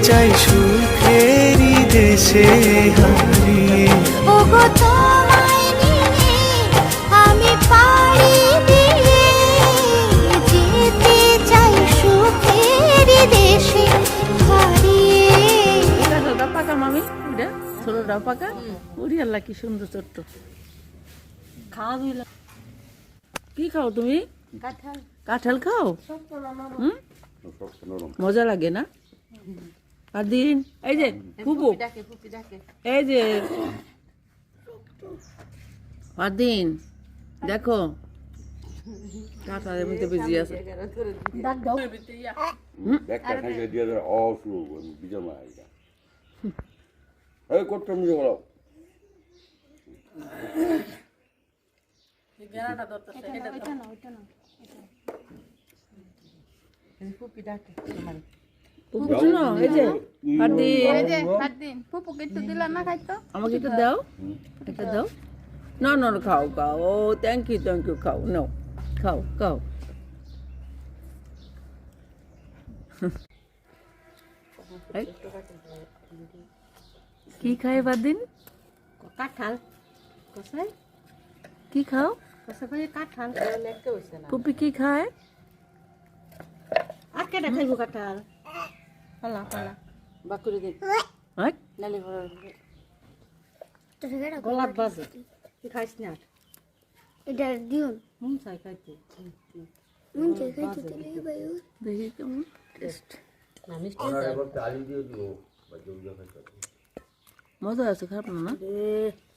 চাই সুখেরই দেশে হারিয়ে। ওগো তোমায় নিয়ে আমি পাড়ি দিয়ে যেতে চাই সুখের দেশে হারিয়ে। কাঁঠালটা পাকা মামি, এটা ছোটটাও পাকা। উড়ি আল্লাহ কি সুন্দর ছোট্ট। খাওয়া হইল কি খাও তুমি? কাঁঠাল কাঁঠাল খাও? হুম, মজা লাগে না? আর দিন এই যে ফুপু, ডাকে ফুপি ডাকে এই যে আর দিন দেখো কাঁঠালের মধ্যে বেজি আছে। ডাক দাও একটা খাইয়ে দিয়ে দেয় অসুখ বিজয় মা এটা এই করতাম যে বলো ফুপি ডাকে তোমার ফুপু শুনো, এই যে আর দিন ফুপুকে একটু দিলা না খাইতো? আমাকে একটু দাও, একটা দাও। না না না, খাও খাও। ও থ্যাংক ইউ খাও। নো, খাও খাও। এই, কি খায় বাদিন? কাঁঠাল কষাই কি খাও? কষা করে কাঁঠাল লেটকে হইছে না পুপি কি খায়? আর কেটা খাইবো কাঁঠাল পালা পালা বাকুরে দে হ্যাঁ, নালে গলাত বাজে তুই খাইস না এটা দিউন মন চাই খাইতে মন চাই খাইতে দিলে ভাই। দেখি কেমন টেস্ট। না মিষ্টি আলু দিয়ে দিও বা জল দিয়ে খাইতে মজা আছে, খারাপ না? না এ